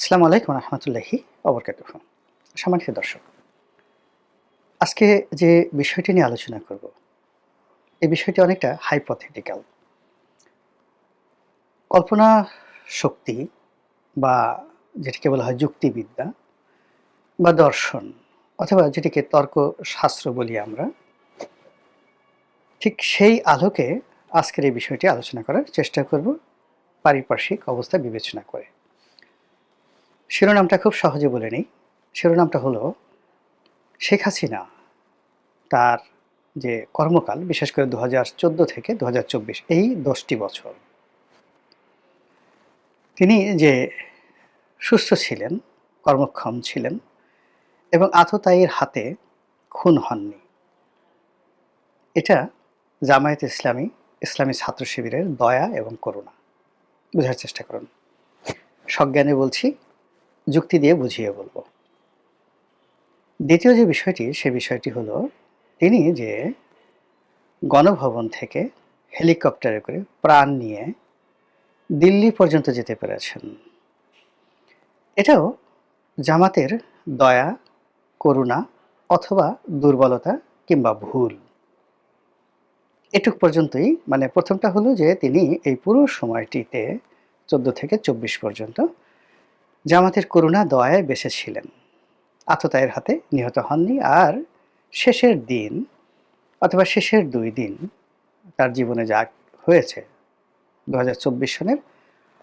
আসসালামু আলাইকুম রহমতুল্লাহি ওবরকাতুহ। সম্মানিত দর্শক, আজকে যে বিষয়টি নিয়ে আলোচনা করব, এই বিষয়টি অনেকটা হাইপোথেটিক্যাল। কল্পনা শক্তি বা যেটিকে বলা হয় যুক্তিবিদ্যা বা দর্শন অথবা যেটিকে তর্কশাস্ত্র বলি আমরা, ঠিক সেই আলোকে আজকের এই বিষয়টি আলোচনা করার চেষ্টা করব পারিপার্শ্বিক অবস্থা বিবেচনা করে। শিরোনামটা খুব সহজে বলে নিই। শিরোনামটা হলো শেখ হাসিনা তার যে কর্মকাল, বিশেষ করে ২০১৪ থেকে ২০২৪ এই ১০টি বছর তিনি যে সুস্থ ছিলেন, কর্মক্ষম ছিলেন এবং আততায়ীর হাতে খুন হননি, এটা জামায়াতে ইসলামী, ইসলামী ছাত্র শিবিরের দয়া এবং করুণা। বোঝার চেষ্টা করুন। সজ্ঞানে বলছি, যুক্তি দিয়ে বুঝিয়ে বলবো। দ্বিতীয় যে বিষয়টি, সে বিষয়টি হলো তিনি যে গণভবন থেকে হেলিকপ্টারে করে প্রাণ নিয়ে দিল্লি পর্যন্ত যেতে পেরেছেন, এটাও জামাতের দয়া, করুণা অথবা দুর্বলতা কিংবা ভুল। এটুক পর্যন্তই। মানে প্রথমটা হলো যে তিনি এই পুরো সময়টিতে ১৪ থেকে ২৪ পর্যন্ত জামাতের করুণা দয়ায় বেঁচে ছিলেন, আততায়ীর হাতে নিহত হননি। আর শেষের দিন অথবা শেষের ২ দিন তার জীবনে যা হয়েছে ২০২৪ সনের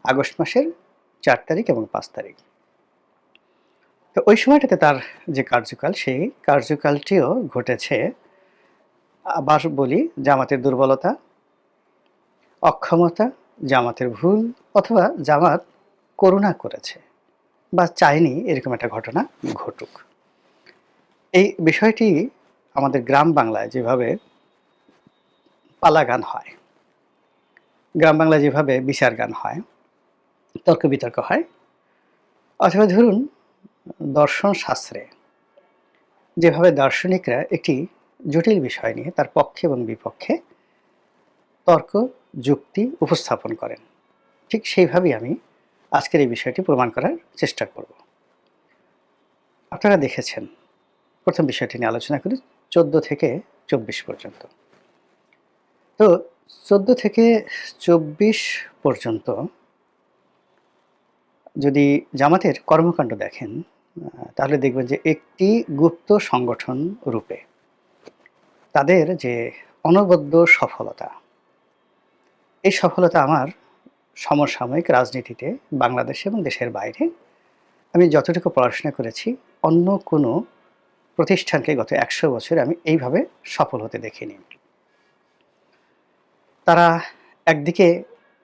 আগস্ট মাসের ৪ তারিখ এবং ৫ তারিখ, তো ওই সময়টাতে তার যে কার্যকাল, সেই কার্যকালটিও ঘটেছে আবার বলি জামাতের দুর্বলতা, অক্ষমতা, জামাতের ভুল অথবা জামাত করুণা করেছে বা চায়নি এরকম একটা ঘটনা ঘটুক। এই বিষয়টি আমাদের গ্রাম বাংলায় যেভাবে পালা গান হয়, গ্রাম বাংলায় যেভাবে বিচার গান হয়, তর্ক বিতর্ক হয়, অথবা ধরুন দর্শন শাস্ত্রে যেভাবে দার্শনিকরা একটি জটিল বিষয় নিয়ে তার পক্ষে এবং বিপক্ষে তর্ক যুক্তি উপস্থাপন করেন, ঠিক সেইভাবেই আমি আজকের এই বিষয়টি প্রমাণ করার চেষ্টা করব। আপনারা দেখেছেন, প্রথম বিষয়টি নিয়ে আলোচনা করি ১৪ থেকে ২৪ পর্যন্ত। তো ১৪ থেকে ২৪ পর্যন্ত যদি জামাতের কর্মকাণ্ড দেখেন, তাহলে দেখবেন যে একটি গুপ্ত সংগঠন রূপে তাদের যে অনবদ্য সফলতা, এই সফলতা আমার সমসাময়িক রাজনীতিতে বাংলাদেশ এবং দেশের বাইরে আমি যতটুকু পড়াশোনা করেছি, অন্য কোনো প্রতিষ্ঠানকে গত ১০০ বছরে আমি এইভাবে সফল হতে দেখিনি। তারা একদিকে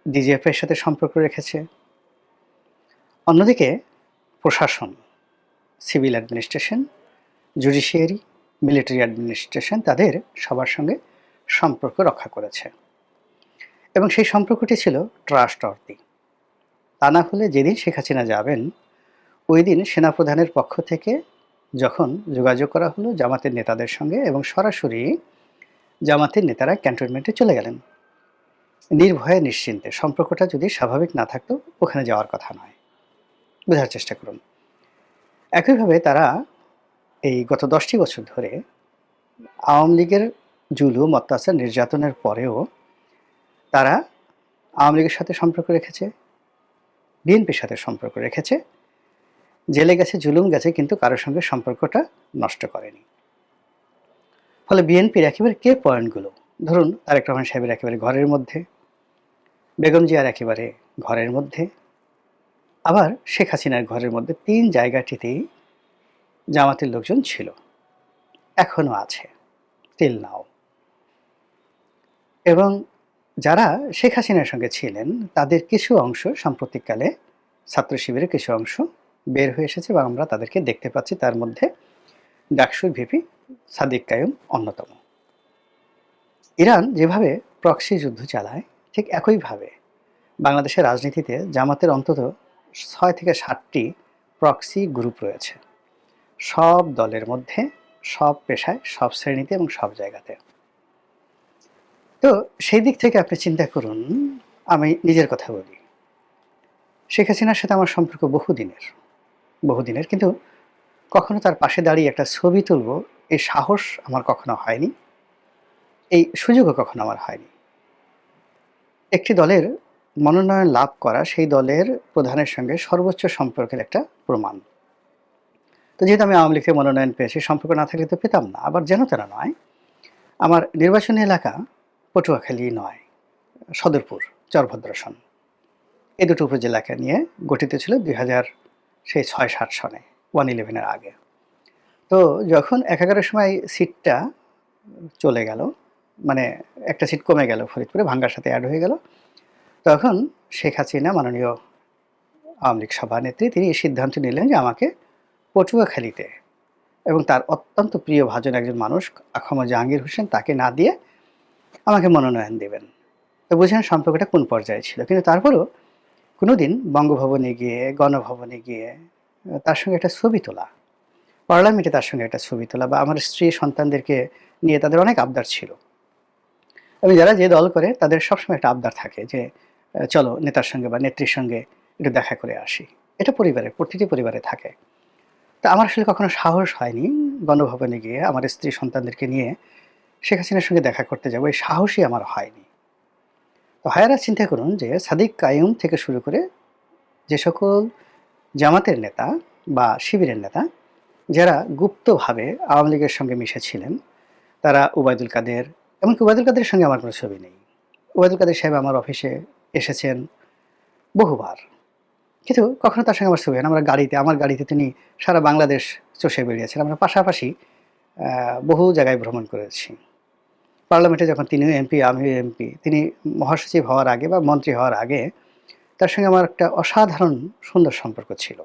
ডিজিএফের সাথে সম্পর্ক রেখেছে, অন্যদিকে প্রশাসন, civil administration, judiciary, military administration তাদের সবার সঙ্গে সম্পর্ক রক্ষা করেছে এবং সেই সম্পর্কটি ছিল ট্রাস্ট অর্থী। তা না হলে যেদিন শেখ হাসিনা যাবেন, ওই দিন সেনাপ্রধানের পক্ষ থেকে যখন যোগাযোগ করা হলো জামাতের নেতাদের সঙ্গে এবং সরাসরি জামাতের নেতারা ক্যান্টনমেন্টে চলে গেলেন নির্ভয়ে নিশ্চিন্তে। সম্পর্কটা যদি স্বাভাবিক না থাকতো ওখানে যাওয়ার কথা নয়। বোঝার চেষ্টা করুন। একইভাবে তারা এই গত ১০টি বছর ধরে আওয়ামী লীগের জুলুম, অত্যাচার, নির্যাতনের পরেও তারা আওয়ামী লীগের সাথে সম্পর্ক রেখেছে, বিএনপির সাথে সম্পর্ক রেখেছে, জেলে গেছে, জুলুম গেছে, কিন্তু কারোর সঙ্গে সম্পর্কটা নষ্ট করেনি। ফলে বিএনপির একেবারে কে পয়েন্টগুলো, ধরুন তারেক রহমান সাহেবের একেবারে ঘরের মধ্যে, বেগম জিয়ার একেবারে ঘরের মধ্যে, আবার শেখ হাসিনার ঘরের মধ্যে, ৩ জায়গাটিতেই জামাতের লোকজন ছিল, এখনো আছে, টিল নাও। এবং যারা শেখ হাসিনার সঙ্গে ছিলেন তাদের কিছু অংশ সাম্প্রতিককালে ছাত্র শিবিরের কিছু অংশ বের হয়ে এসেছে এবং আমরা তাদেরকে দেখতে পাচ্ছি। তার মধ্যে ডাকসুর ভিপি সাদিক কায়ুম অন্যতম। ইরান যেভাবে প্রক্সি যুদ্ধ চালায়, ঠিক একইভাবে বাংলাদেশের রাজনীতিতে জামাতের অন্তত ৬ থেকে ৭টি প্রক্সি গ্রুপ রয়েছে, সব দলের মধ্যে, সব পেশায়, সব শ্রেণীতে এবং সব জায়গাতে। তো সেই দিক থেকে আপনি চিন্তা করুন। আমি নিজের কথা বলি, শেখ হাসিনার সাথে আমার সম্পর্ক বহুদিনের। বহুদিনের, কিন্তু কখনো তার পাশে দাঁড়িয়ে একটা ছবি তুলব এই সাহস আমার কখনো হয়নি, এই সুযোগও কখনো আমার হয়নি। একটি দলের মনোনয়ন লাভ করা সেই দলের প্রধানের সঙ্গে সর্বোচ্চ সম্পর্কের একটা প্রমাণ। তো যেহেতু আমি আওয়ামী লীগের মনোনয়ন পেয়েছি, সম্পর্ক না থাকলে তো পেতাম না। আবার যেন তেন নয়, আমার নির্বাচনী এলাকা পটুয়াখালী নয়, সদরপুর, চরভদ্রাসন। এই দুটো উপজেলাকে নিয়ে গঠিত ছিল 2006-07 সনে, 111-এর আগে। তো যখন 11-এর সময় সিটটা চলে গেল, মানে একটা সিট কমে গেল ফরিদপুরে, ভাঙ্গার সাথে অ্যাড হয়ে গেল, তখন শেখ হাসিনা, মাননীয় আওয়ামী লীগ সভানেত্রী, তিনি এই সিদ্ধান্ত নিলেন যে আমাকে পটুয়াখালীতে এবং তার অত্যন্ত প্রিয় ভাজন একজন মানুষ আখম জাহাঙ্গীর হোসেন, তাকে না দিয়ে আমাকে মনোনয়ন দেবেন। তো বুঝেন সম্পর্কটা কোন পর্যায়ে ছিল। কিন্তু তারপরেও কোনোদিন বঙ্গভবনে গিয়ে, গণভবনে গিয়ে তার সঙ্গে একটা ছবি তোলা, পার্লামেন্টে তার সঙ্গে একটা ছবি তোলা, বা আমার স্ত্রী সন্তানদেরকে নিয়ে তাদের অনেক আবদার ছিল। এবং যারা যে দল করে তাদের সবসময় একটা আবদার থাকে যে চলো নেতার সঙ্গে বা নেত্রীর সঙ্গে একটু দেখা করে আসি। এটা পরিবারে, প্রতিটি পরিবারে থাকে। তা আমার আসলে কখনো সাহস হয়নি গণভবনে গিয়ে আমার স্ত্রী সন্তানদেরকে নিয়ে শেখ হাসিনার সঙ্গে দেখা করতে যাবো, এই সাহসই আমার হয়নি। তো হায়ারা চিন্তা করুন যে সাদিক কায়ুম থেকে শুরু করে যে সকল জামাতের নেতা বা শিবিরের নেতা যারা গুপ্তভাবে আওয়ামী লীগের সঙ্গে মিশেছিলেন, তারা ওবায়দুল কাদের, এমনকি ওবায়দুল কাদের সঙ্গে আমার কোনো ছবি নেই। ওবায়দুল কাদের সাহেব আমার অফিসে এসেছেন বহুবার, কিন্তু কখনো তার সঙ্গে আমার ছবি হয় না। আমার গাড়িতে তিনি সারা বাংলাদেশ চষে বেরিয়েছেন। আমরা পাশাপাশি বহু জায়গায় ভ্রমণ করেছি। পার্লামেন্টে যখন তিনিও এমপি, আমিও এমপি, তিনি মহাসচিব হওয়ার আগে বা মন্ত্রী হওয়ার আগে তার সঙ্গে আমার একটা অসাধারণ সুন্দর সম্পর্ক ছিল।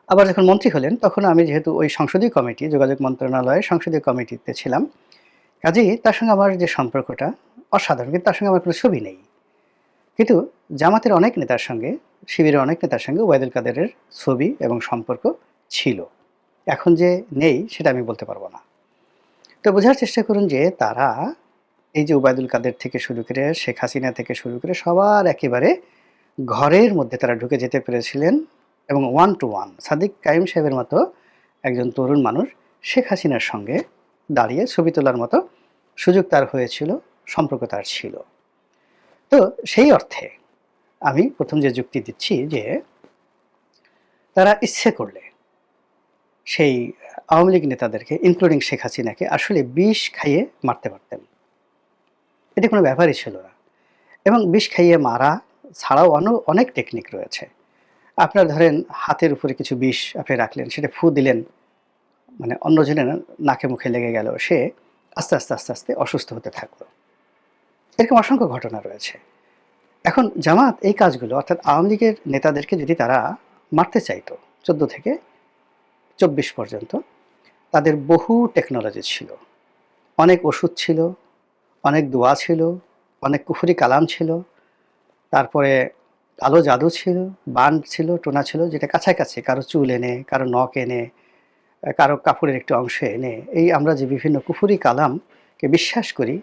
আবার যখন মন্ত্রী হলেন তখন আমি যেহেতু ওই সংসদীয় কমিটি, যোগাযোগ মন্ত্রণালয়ের সংসদীয় কমিটিতে ছিলাম, কাজেই তার সঙ্গে আমার যে সম্পর্কটা অসাধারণ, কিন্তু তার সঙ্গে আমার কোনো ছবি নেই। কিন্তু জামাতের অনেক নেতার সঙ্গে, শিবিরের অনেক নেতার সঙ্গে ওবায়দুল কাদেরের ছবি এবং সম্পর্ক ছিল। এখন যে নেই সেটা আমি বলতে পারবো না। তো বোঝার চেষ্টা করুন যে তারা এই যে ওবায়দুল কাদের থেকে শুরু করে, শেখ হাসিনা থেকে শুরু করে সবার একেবারে ঘরের মধ্যে তারা ঢুকে যেতে পেরেছিলেন, এবং 1 to 1 সাদিক কায়ুম সাহেবের মতো একজন তরুণ মানুষ শেখ হাসিনার সঙ্গে দাঁড়িয়ে ছবি তোলার মতো সুযোগ তার হয়েছিল, সম্পর্ক তার ছিল। তো সেই অর্থে আমি প্রথম যে যুক্তি দিচ্ছি যে তারা ইচ্ছে করলে সেই আওয়ামী লীগ নেতাদেরকে, ইনক্লুডিং শেখ হাসিনাকে, আসলে বিষ খাইয়ে মারতে পারতেন। এটা কোনো ব্যাপারই ছিল না। এবং বিষ খাইয়ে মারা ছাড়াও অনেক টেকনিক রয়েছে। আপনার ধরেন হাতের উপরে কিছু বিষ আপনি রাখলেন, সেটা ফু দিলেন, মানে অন্যজনের নাকে মুখে লেগে গেল, সে আস্তে আস্তে আস্তে আস্তে অসুস্থ হতে থাকলো। এরকম অসংখ্য ঘটনা রয়েছে। এখন জামাত এই কাজগুলো, অর্থাৎ আওয়ামী লীগের নেতাদেরকে যদি তারা মারতে চাইতো 14 থেকে 24 পর্যন্ত, তাদের বহু টেকনোলজি ছিল, অনেক ওষুধ ছিল, অনেক দোয়া ছিল, অনেক কুফরি কালাম ছিল, তারপরে কালো জাদু ছিল, বান ছিল, টোনা ছিল, যেটা কাছাকাছি কারো চুল এনে, কারো নখ এনে, কারো কাপড়ের একটু অংশ এনে, এই আমরা যে বিভিন্ন কুফরি কালামকে বিশ্বাস করি,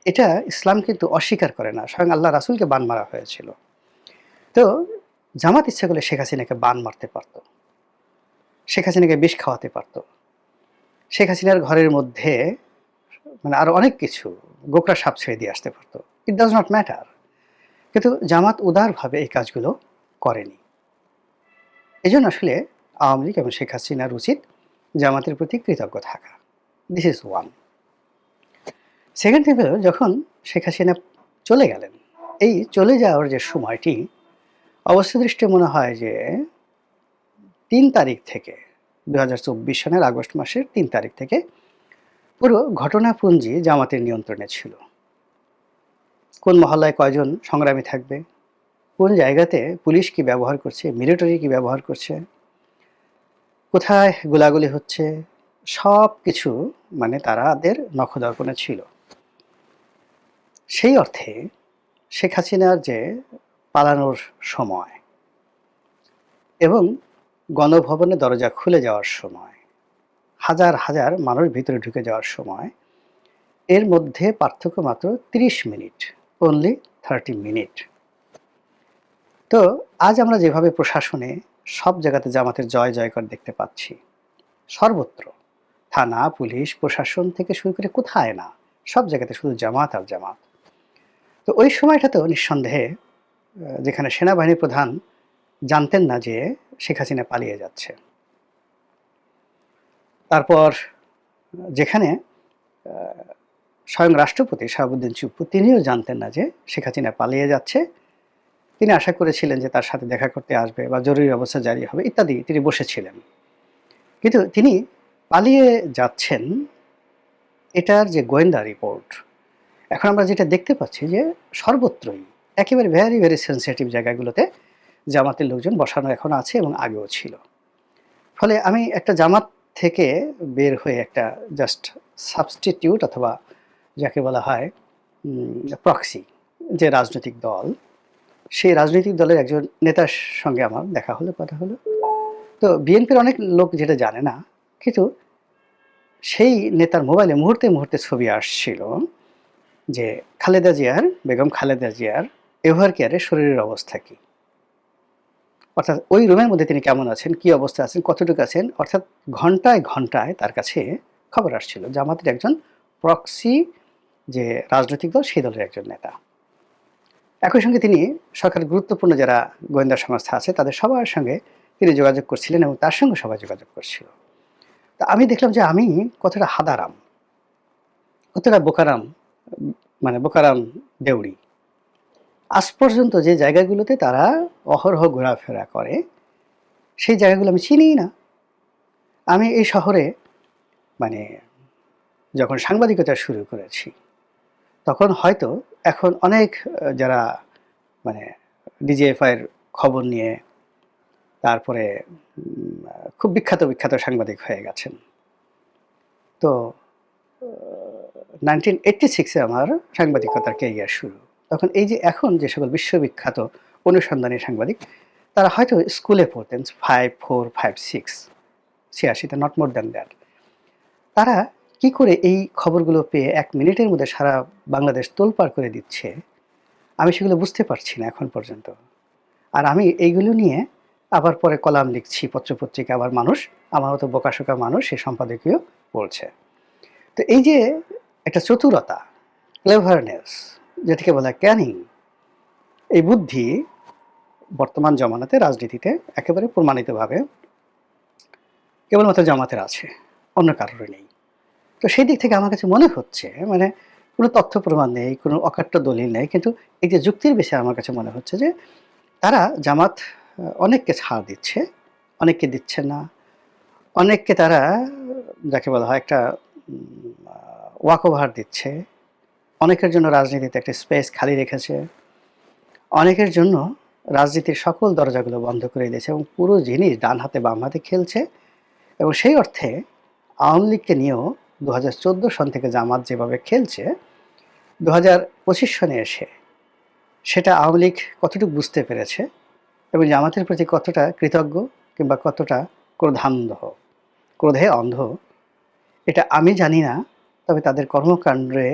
এটা ইসলাম কিন্তু অস্বীকার করে না। স্বয়ং আল্লাহ রাসূলকে বান মারা হয়েছিল। তো জামাত ইচ্ছা করলে শেখ হাসিনাকে বান মারতে পারত, শেখ হাসিনাকে বিষ খাওয়াতে পারত, শেখ হাসিনার ঘরের মধ্যে মানে আরো অনেক কিছু গোকরা সাপ ছেড়ে দিয়ে আসতে পারত। It does not matter. কিন্তু জামাত উদারভাবে এই কাজগুলো করেনি। এজন্য আসলে আওয়ামী লীগ এবং শেখ হাসিনার উচিত জামাতের প্রতি কৃতজ্ঞ থাকা। This is one. Second thing হলো, যখন শেখ হাসিনা চলে গেলেন, এই চলে যাওয়ার যে সময়টি অবস্থা দৃষ্টে মনে হয় যে 3 তারিখ থেকে, 2024 সনের আগস্ট মাসের 3 তারিখ থেকে পুরো ঘটনাপুঞ্জি জামাতের নিয়ন্ত্রণে ছিল। কোন মহল্লায় কয়জন সংগ্রামী থাকবে, কোন জায়গাতে পুলিশ কি ব্যবহার করছে, মিলিটারি কি ব্যবহার করছে, কোথায় গোলাগুলি হচ্ছে, সব কিছু মানে তাদের নখদর্পণে ছিল। সেই অর্থে শেখ হাসিনার যে পালানোর সময় এবং গণভবনের দরজা খুলে যাওয়ার সময়, হাজার হাজার মানুষ ভিতরে ঢুকে যাওয়ার সময়, এর মধ্যে পার্থক্য মাত্র 30 মিনিট, অনলি 30 মিনিট। তো আজ আমরা যেভাবে প্রশাসনে সব জায়গাতে জামাতের জয় জয়কার দেখতে পাচ্ছি, সর্বত্র। থানা, পুলিশ, প্রশাসন থেকে শুরু করে কোথায় না, সব জায়গাতে শুধু জামাত আর জামাত। তো ওই সময়টাতেও নিঃসন্দেহে যেখানে সেনাবাহিনী প্রধান জানতেন না যে শেখ হাসিনা পালিয়ে যাচ্ছে, তারপর যেখানে স্বয়ং রাষ্ট্রপতি শাহাবুদ্দিন চুপ্পু তিনিও জানতেন না যে শেখ হাসিনা পালিয়ে যাচ্ছে। তিনি আশা করেছিলেন যে তার সাথে দেখা করতে আসবে বা জরুরি অবস্থা জারি হবে ইত্যাদি, তিনি বসেছিলেন। কিন্তু তিনি পালিয়ে যাচ্ছেন এটার যে গোয়েন্দা রিপোর্ট, এখন আমরা যেটা দেখতে পাচ্ছি যে সর্বত্রই একেবারে ভেরি ভেরি সেন্সিটিভ জায়গাগুলোতে জামাতের লোকজন বসানো এখন আছে এবং আগেও ছিল। ফলে আমি একটা জামাত থেকে বের হয়ে একটা জাস্ট সাবস্টিটিউট অথবা যাকে বলা হয় প্রক্সি যে রাজনৈতিক দল, সেই রাজনৈতিক দলের একজন নেতার সঙ্গে আমার দেখা হলো, কথা হলো। তো বিএনপির অনেক লোক যেটা জানে না, কিন্তু সেই নেতার মোবাইলে মুহূর্তে মুহূর্তে ছবি আসছিল যে বেগম খালেদা জিয়ার এভার কেয়ারের শরীরের অবস্থা কী, অর্থাৎ ওই রুমের মধ্যে তিনি কেমন আছেন, কী অবস্থা আছেন, কতটুকু আছেন, অর্থাৎ ঘন্টায় ঘন্টায় তার কাছে খবর আসছিল। জামাতের একজন প্রক্সি যে রাজনৈতিক দল, সেই দলের একজন নেতা। একই সঙ্গে তিনি সরকারের গুরুত্বপূর্ণ যারা গোয়েন্দা সংস্থা আছে তাদের সবার সঙ্গে তিনি যোগাযোগ করছিলেন এবং তার সঙ্গে সবাই যোগাযোগ করছিল। তা আমি দেখলাম যে আমি কতটা হাদারাম, কতটা বোকারাম, মানে বোকারাম দেউড়ি। আজ পর্যন্ত যে জায়গাগুলোতে তারা অহরহ ঘোরাফেরা করে সেই জায়গাগুলো আমি চিনিই না। আমি এই শহরে মানে যখন সাংবাদিকতা শুরু করেছি তখন হয়তো এখন অনেক যারা মানে ডিজিএফআইয়ের খবর নিয়ে তারপরে খুব বিখ্যাত বিখ্যাত সাংবাদিক হয়ে গেছেন। তো 1986-এ আমার সাংবাদিকতার ক্যারিয়ার শুরু। তখন এই যে এখন যে সকল বিশ্ববিখ্যাত অনুসন্ধানী সাংবাদিক, তারা হয়তো স্কুলে পড়তেন 5, 4, 5, 6, 86-তে, নট মোর দ্যান দ্যাট। তারা কি করে এই খবরগুলো পেয়ে 1 মিনিটের মধ্যে সারা বাংলাদেশ তোলপাড় করে দিচ্ছে, আমি সেগুলো বুঝতে পারছি না এখন পর্যন্ত। আর আমি এইগুলো নিয়ে আবার পরে কলাম লিখছি পত্রপত্রিকা, আবার মানুষ আমার মতো বোকাশোকা মানুষ সেই সম্পাদকীয় পড়ছে। তো এই যে একটা চতুরতা, ক্লেভারনেস, যেটাকে বলা ক্যানিং, এই বুদ্ধি বর্তমান জমানাতে রাজনীতিতে একেবারে প্রমাণিতভাবে কেবলমাত্র জামাতের আছে, অন্য কারোর নেই। তো সেই দিক থেকে আমার কাছে মনে হচ্ছে মানে কোনো তথ্য প্রমাণ নেই, কোনো অকাট্য দলিল নেই, কিন্তু এই যে যুক্তির বিষয়ে আমার কাছে মনে হচ্ছে যে তারা জামাত অনেককে ছাড় দিচ্ছে, অনেককে দিচ্ছে না, অনেককে তারা যাকে বলা হয় একটা ওয়াক ওভার দিচ্ছে, অনেকের জন্য রাজনীতিতে একটা স্পেস খালি রেখেছে, অনেকের জন্য রাজনীতির সকল দরজাগুলো বন্ধ করে দিয়েছে এবং পুরো জিনিস ডান হাতে বাম হাতে খেলছে। এবং সেই অর্থে আওয়ামী লীগকে নিয়েও 2014 সন থেকে জামাত যেভাবে খেলছে, 2025 সনে এসে সেটা আওয়ামী লীগ কতটুকু বুঝতে পেরেছে এবং জামাতের প্রতি কতটা কৃতজ্ঞ কিংবা কতটা ক্রোধে অন্ধ, এটা আমি জানি না। তবে তাদের কর্মকাণ্ডে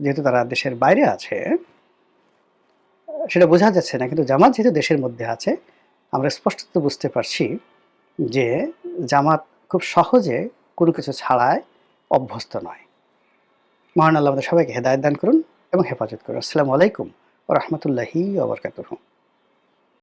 যেহেতু তারা দেশের বাইরে আছে সেটা বোঝা যাচ্ছে না, কিন্তু জামাত যেহেতু দেশের মধ্যে আছে আমরা স্পষ্টত বুঝতে পারছি যে জামাত খুব সহজে কোনো কিছু ছাড়ায় অভ্যস্ত নয়। মহান আল্লাহ আমাদের সবাইকে হেদায়েত দান করুন এবং হেফাজত করুন। আসসালামু আলাইকুম ওয়া রাহমাতুল্লাহি ওয়া বারাকাতুহু।